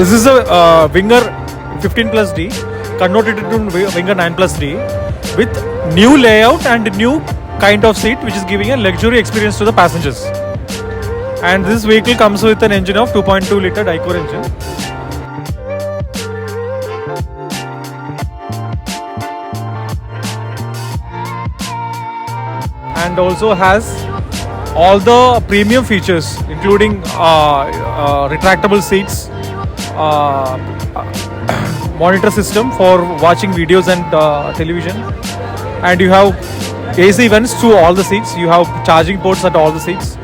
This is a Winger 15+D converted into Winger 9+D with new layout and new kind of seat, which is giving a luxury experience to the passengers. And this vehicle comes with an engine of 2.2 liter Dicor engine. And also has all the premium features, including retractable seats, monitor system for watching videos and television, and you have AC vents to all the seats. You have charging ports at all the seats.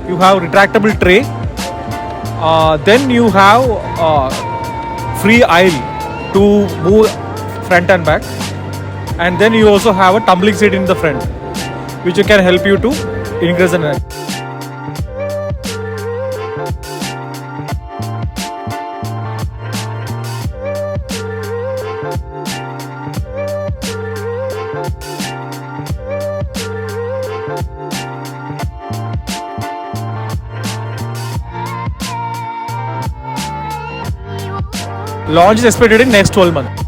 You have retractable tray. Then you have free aisle to move front and back, and then you also have a tumbling seat in the front, which can help you to increase the neck. Launch is expected in next 12 months.